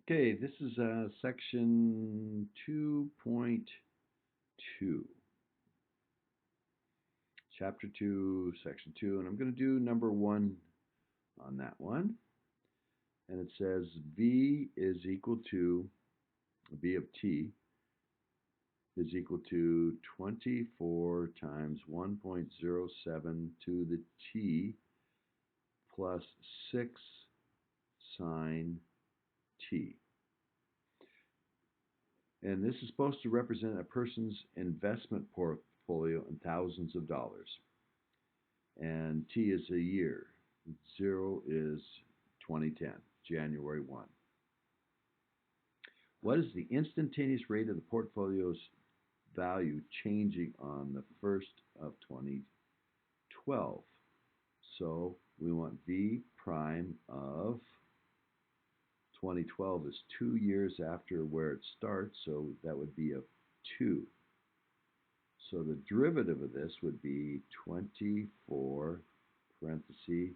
Okay, this is section 2.2, chapter 2, section 2, and I'm going to do number 1 on that one. And it says V is equal to, V of t is equal to 24 times 1.07 to the t plus 6 sine t. And this is supposed to represent a person's investment portfolio in thousands of dollars. And T is a year. 0 is 2010, January 1. What is the instantaneous rate of the portfolio's value changing on the 1st of 2012? So we want V prime of 2012 is 2 years after where it starts, so that would be a 2. So the derivative of this would be 24 parenthesis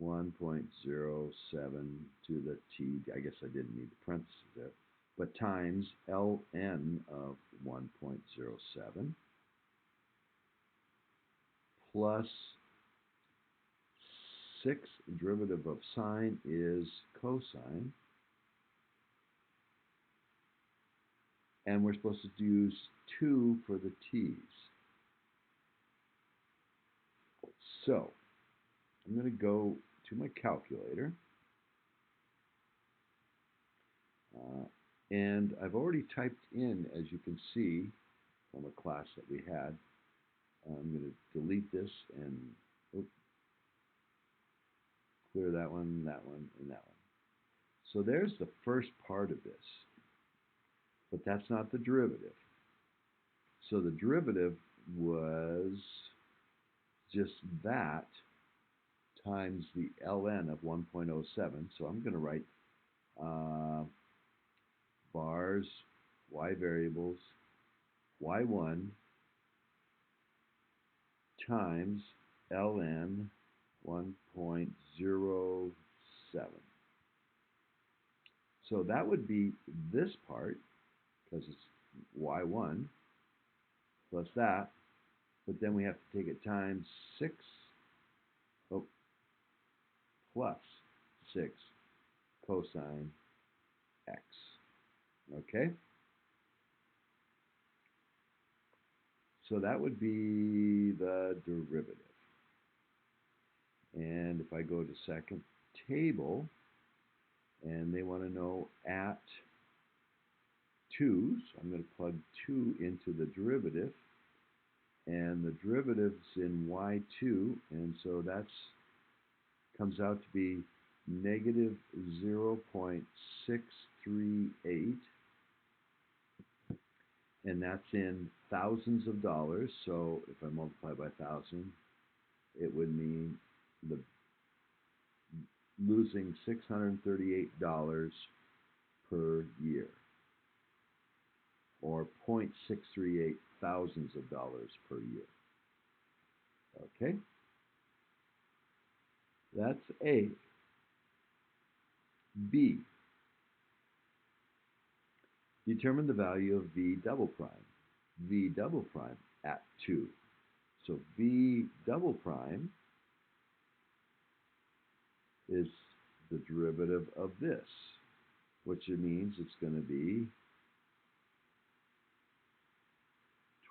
1.07 to the t, I guess I didn't need the parentheses there, but times ln of 1.07 plus 6, derivative of sine is cosine, and we're supposed to use 2 for the t's. So I'm going to go to my calculator, and I've already typed in, as you can see from a class that we had. I'm going to delete this and clear that one, and that one. So there's the first part of this, but that's not the derivative. So the derivative was just that times the ln of 1.07. So I'm going to write bars, y variables, y1 times ln 1.07. So that would be this part, because it's y1 plus that, but then we have to take it times 6 plus 6 cosine x. Okay? So that would be the derivative. And if I go to second table, and they want to know at 2, so I'm going to plug 2 into the derivative, and the derivative's in y2, and so that's comes out to be negative 0.638, and that's in thousands of dollars. So if I multiply by 1,000, it would mean the losing $638 per year, or 0.638 thousands of dollars per year. Okay, that's A. B. Determine the value of V double prime. V double prime at 2. So V double prime is the derivative of this, which means it's going to be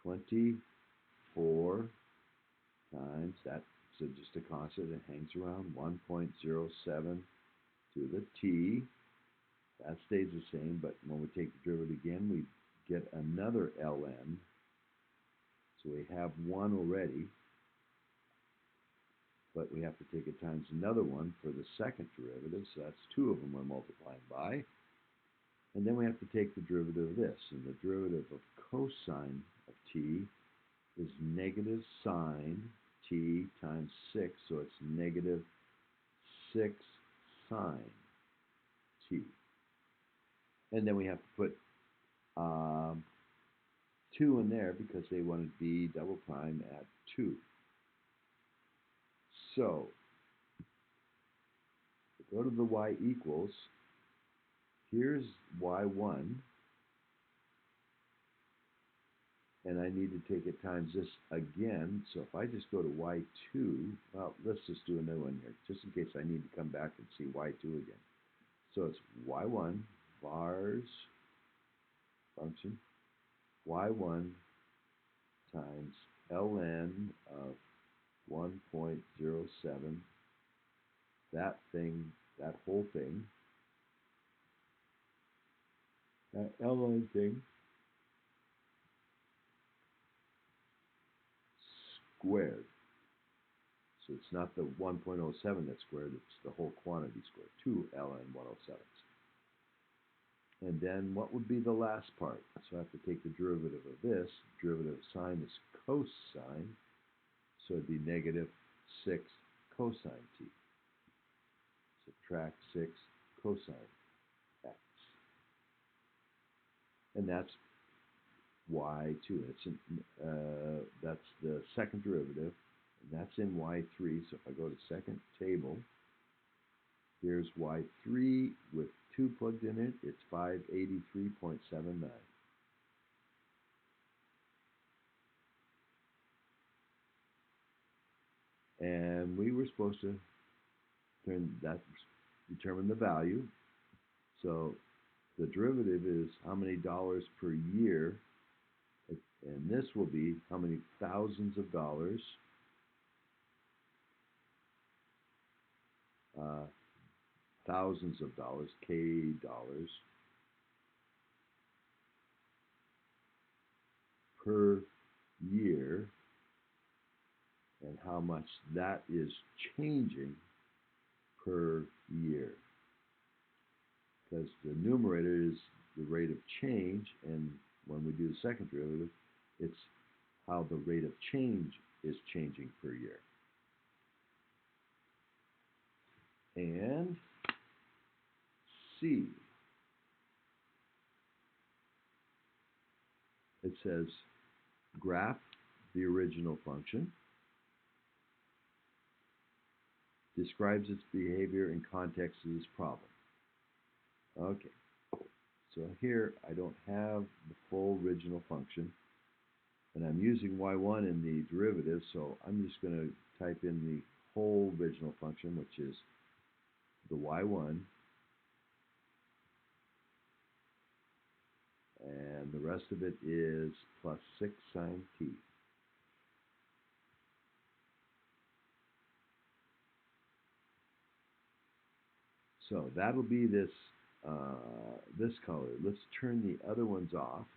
24 times, that's just a constant, it hangs around 1.07 to the t. That stays the same, but when we take the derivative again, we get another ln. So we have 1 already, but we have to take it times another one for the second derivative, so that's 2 of them we're multiplying by. And then we have to take the derivative of this, and the derivative of cosine of t is negative sine t times 6, so it's negative 6 sine t. And then we have to put 2 in there because they wanted V double prime at 2. So go to the y equals. here's y1, and I need to take it times this again. So if I just go to y2, well, let's just do a new one here, just in case I need to come back and see y2 again. So it's y1 vars function y1 times ln of 1.07, that thing, that whole thing, that ln thing, squared. So it's not the 1.07 that's squared, it's the whole quantity squared, 2 ln 107s. And then what would be the last part? So I have to take the derivative of this. Derivative of sine is cosine, so it'd be negative 6 cosine t. Subtract 6 cosine x. And that's y2. That's the second derivative, and that's in y3. So if I go to second table, here's y3 with 2 plugged in it. It's 583.79. And we were supposed to determine the value. So the derivative is how many dollars per year, and this will be how many thousands of dollars thousands of dollars, K dollars, per year, and how much that is changing per year. Because the numerator is the rate of change, and when we do the second derivative, it's how the rate of change is changing per year. And C, it says graph the original function, describes its behavior in context of this problem. Okay, so here I don't have the full original function, and I'm using y1 in the derivative, so I'm just going to type in the whole original function, which is the y1, and the rest of it is plus 6 sine t. So that'll be this this color. Let's turn the other ones off.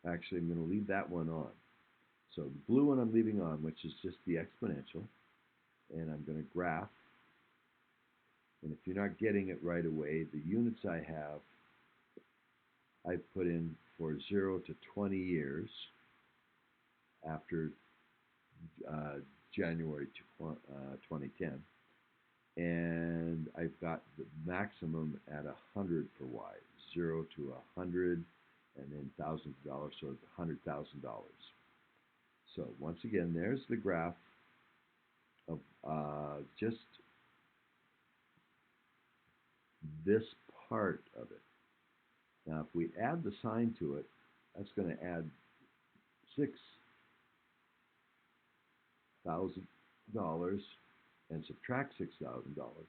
Actually, I'm going to leave that one on. So the blue one I'm leaving on, which is just the exponential, and I'm going to graph. And if you're not getting it right away, the units I have, I've put in for 0 to 20 years after January 2010. And I've got the maximum at 100 for Y, 0 to 100, and then thousands of dollars, so it's $100,000. So once again, there's the graph of just this part of it. Now, if we add the sign to it, that's going to add $6,000 and subtract $6,000,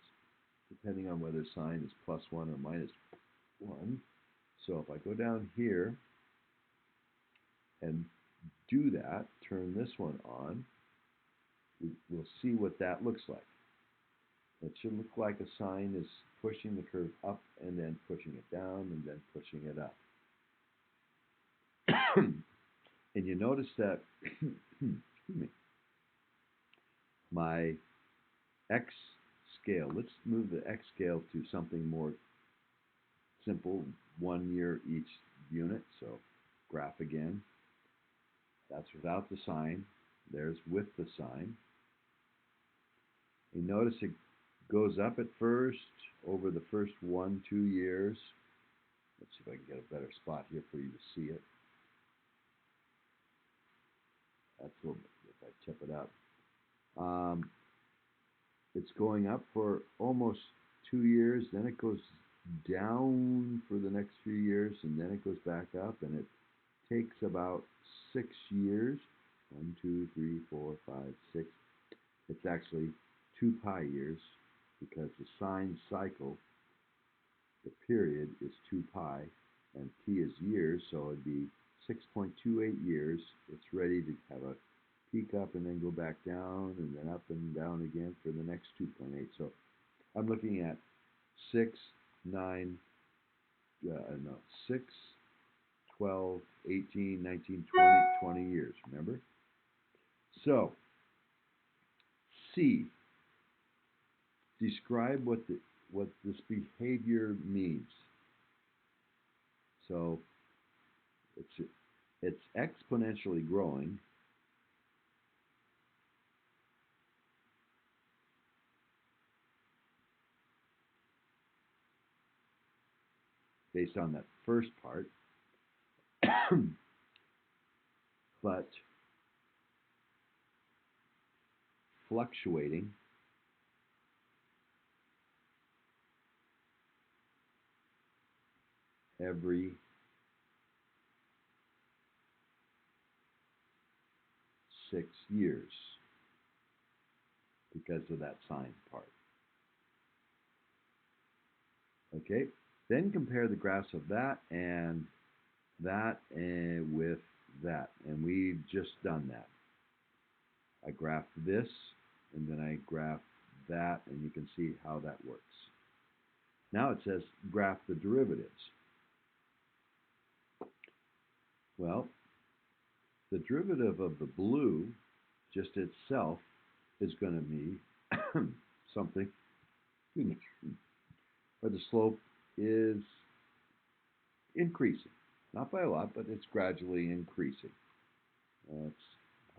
depending on whether sign is +1 or -1. So if I go down here and do that, turn this one on, we'll see what that looks like. It should look like a sign is pushing the curve up and then pushing it down and then pushing it up. And you notice that my X scale, let's move the X scale to something more simple, 1 year each unit. So graph again. That's without the sign. There's with the sign. You notice it goes up at first over the first 1-2 years. Let's see if I can get a better spot here for you to see it. That's a little bit, if I tip it up. Um, it's going up for almost 2 years, then it goes down for the next few years, and then it goes back up, and it takes about 6 years. 1, 2, 3, 4, 5, 6. It's actually 2 pi years because the sine cycle, the period is 2 pi, and t is years, so it'd be 6.28 years. It's ready to have a peak up and then go back down and then up and down again for the next 2.8. So I'm looking at 6, 9, no, 6, 12, 18, 19, 20, 20 years, remember? So, C, describe what this behavior means. So, it's exponentially growing based on that first part, but fluctuating every 6 years because of that sine part. Okay, then compare the graphs of that and with that, and we've just done that. I graphed this, and then I graphed that, and you can see how that works. Now it says graph the derivatives. Well, the derivative of the blue just itself is going to be something, where the slope is increasing. Not by a lot, but it's gradually increasing. Why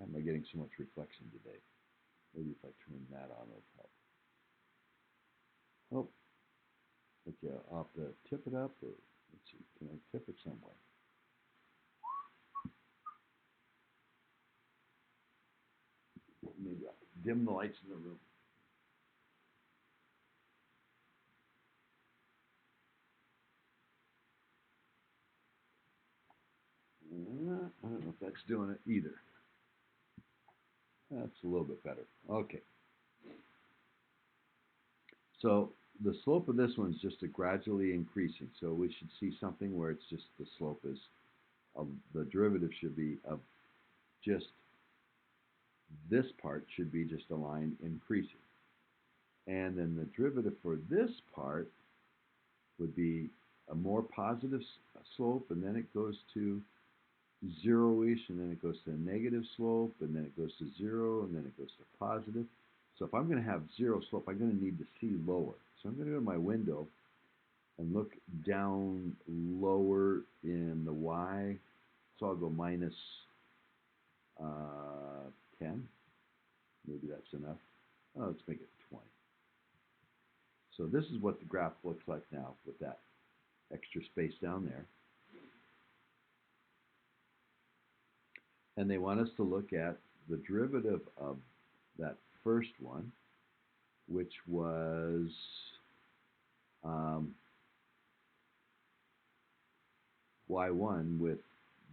am I getting so much reflection today? Maybe if I turn that on, it'll help. Oh, okay, I'll have to tip it up, or let's see, can I tip it somewhere? Maybe I'll dim the lights in the room. I don't know if that's doing it either. That's a little bit better. Okay. So the slope of this one's just a gradually increasing. So we should see something where it's just the slope is of the derivative should be of just this part should be just a line increasing. And then the derivative for this part would be a more positive slope, and then it goes to zero-ish, and then it goes to a negative slope, and then it goes to zero, and then it goes to positive. So if I'm going to have zero slope, I'm going to need to see lower. So I'm going to go to my window and look down lower in the y. So I'll go minus 10. Maybe that's enough. Oh, let's make it 20. So this is what the graph looks like now with that extra space down there. And they want us to look at the derivative of that first one, which was y1 with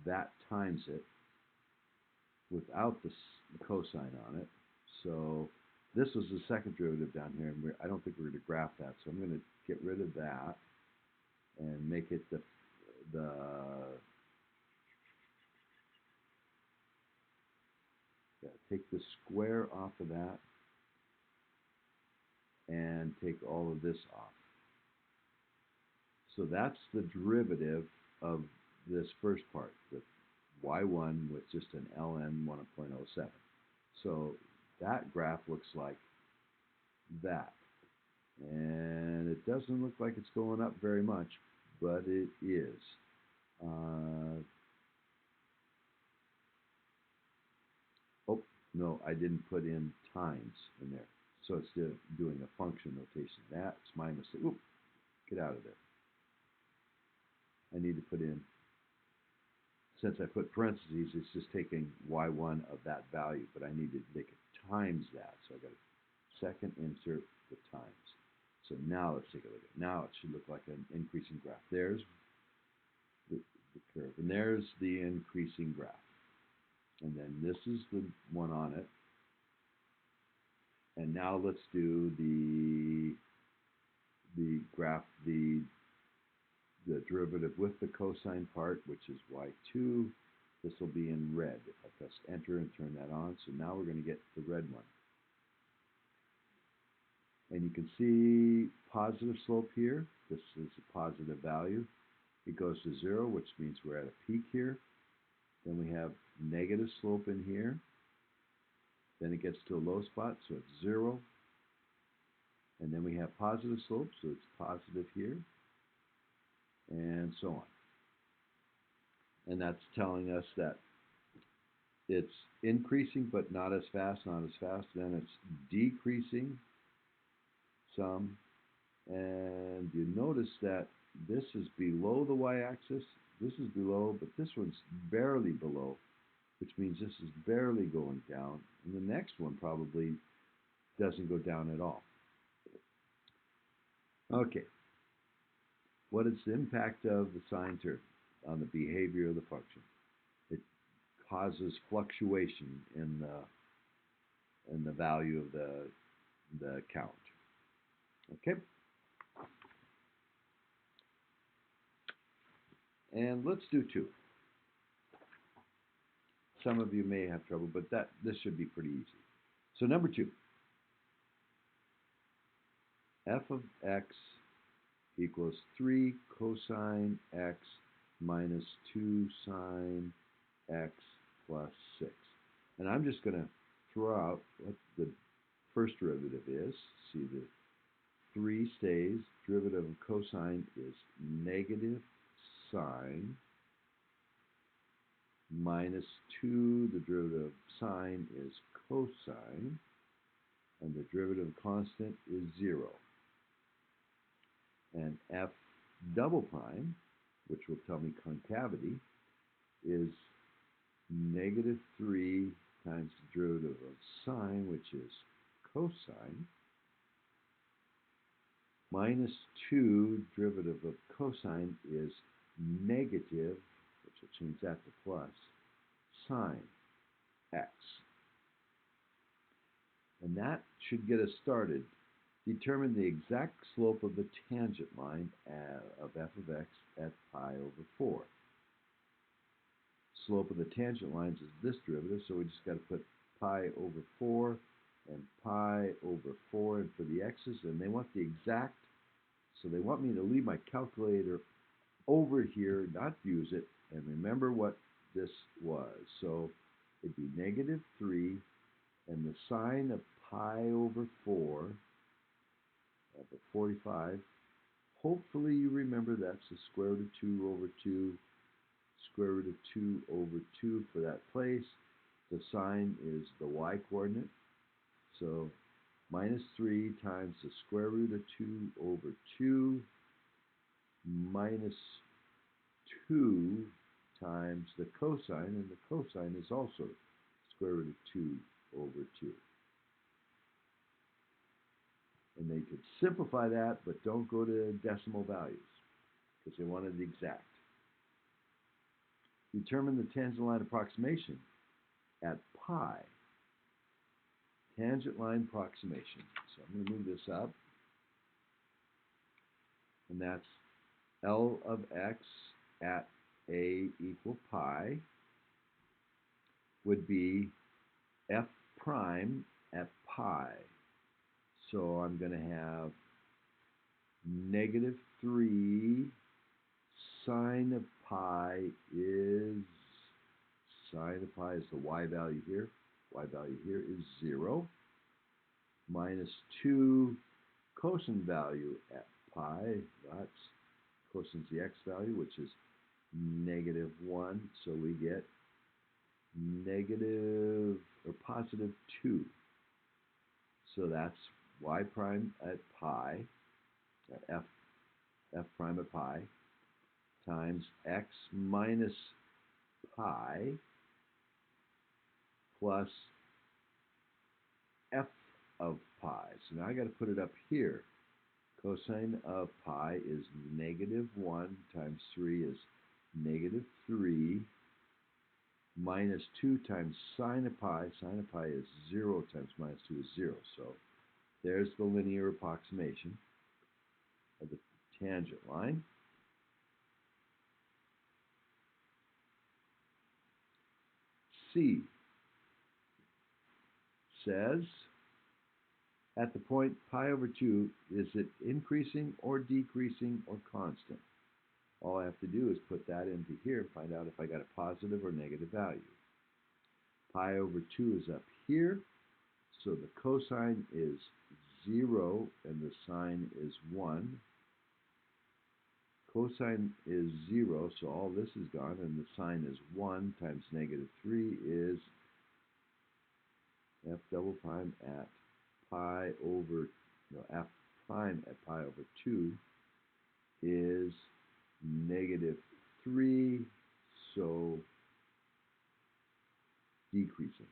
that times it without the cosine on it. So this was the second derivative down here, and I don't think we're going to graph that. So I'm going to get rid of that and make it take the square off of that and take all of this off. So that's the derivative of this first part, the y1 with just an ln 1.07. So that graph looks like that. And it doesn't look like it's going up very much, but it is. Oh, no, I didn't put in times in there. So instead of doing a function notation, that's my mistake. Oop, get out of there. I need to put in since I put parentheses, it's just taking y1 of that value, but I need to make it times that. So I got to second insert the times. So now let's take a look at it. Now it should look like an increasing graph. There's the curve, and there's the increasing graph. And then this is the one on it. And now let's do the graph, the derivative with the cosine part, which is y2. This will be in red. If I press enter and turn that on, so now we're going to get the red one. And you can see positive slope here. This is a positive value. It goes to 0, which means we're at a peak here. Then we have negative slope in here. Then it gets to a low spot, so it's 0. And then we have positive slope, so it's positive here, and so on. And that's telling us that it's increasing, but not as fast, not as fast. Then it's decreasing some. And you notice that this is below the y-axis. This is below, but this one's barely below, which means this is barely going down. And the next one probably doesn't go down at all. Okay. What is the impact of the sine term on the behavior of the function? It causes fluctuation in the value of the count. Okay. And let's do 2. Some of you may have trouble, but this should be pretty easy. So number 2, f of x equals 3 cosine x minus 2 sine x plus 6. And I'm just going to throw out what the first derivative is. See, the 3 stays. Derivative of cosine is negative sine minus 2. The derivative of sine is cosine. And the derivative of constant is 0. And f double prime, which will tell me concavity, is negative 3 times the derivative of sine, which is cosine, minus 2, derivative of cosine is negative, which will change that to plus, sine x. And that should get us started. Determine the exact slope of the tangent line of f of x at pi over 4. Slope of the tangent lines is this derivative, so we just got to put pi over 4 and pi over 4, and for the x's, and they want the exact, so they want me to leave my calculator over here, not use it, and remember what this was. So it'd be negative 3, and the sine of pi over 4, over 45, hopefully you remember that's the square root of 2 over 2, square root of 2 over 2 for that place. The sine is the y-coordinate, so minus 3 times the square root of 2 over 2 minus 2 times the cosine, and the cosine is also square root of 2 over 2. And they could simplify that, but don't go to decimal values, because they wanted the exact. Determine the tangent line approximation at pi. Tangent line approximation. So I'm going to move this up. And that's L of x at a equal pi would be f prime at pi. So I'm going to have negative 3 sine of pi is, sine of pi is the y value here. Y value here is 0. Minus 2 cosine value at pi. That's cosine's the x value, which is negative 1. So we get negative or positive 2. So that's y prime at pi, f prime at pi, times x minus pi plus f of pi. So now I got to put it up here. Cosine of pi is -1 times 3 is -3 minus 2 times sine of pi. Sine of pi is 0 times minus 2 is 0. So there's the linear approximation of the tangent line. C says, at the point pi over 2, is it increasing or decreasing or constant? All I have to do is put that into here and find out if I got a positive or negative value. Pi over 2 is up here, so the cosine is 0 and the sine is 1. Cosine is 0, so all this is gone, and the sine is 1 times -3 is f double prime at pi over, no, f prime at pi over 2 is -3, so decreasing.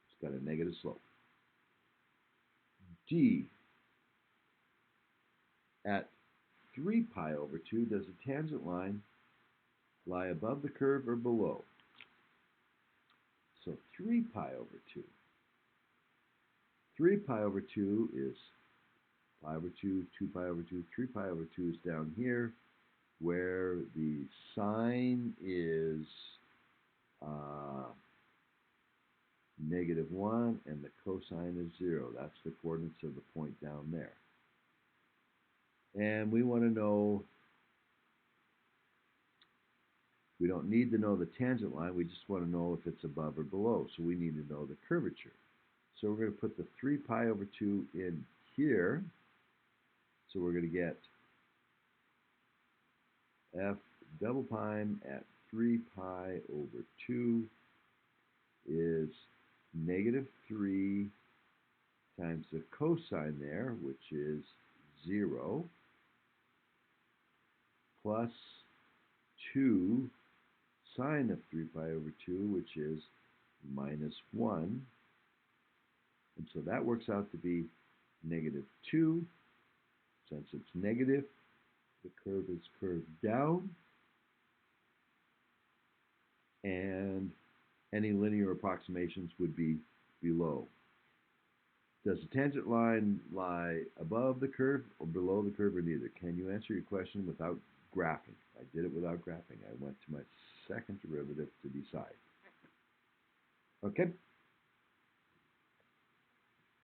It's got a negative slope. D, at 3 pi over 2, does a tangent line lie above the curve or below? So 3 pi over 2. 3 pi over 2 is pi over 2, 2 pi over 2, 3 pi over 2 is down here, where the sine is -1 and the cosine is 0. That's the coordinates of the point down there. And we want to know, we don't need to know the tangent line, we just want to know if it's above or below. So we need to know the curvature. So we're going to put the 3 pi over 2 in here. So we're going to get f double prime at 3 pi over 2 is -3 times the cosine there, which is 0, plus 2 sine of 3 pi over 2, which is -1. And so that works out to be -2. Since it's negative, the curve is curved down, and any linear approximations would be below. Does the tangent line lie above the curve or below the curve, or neither? Can you answer your question without graphing? I did it without graphing. I went to my second derivative to decide. Okay?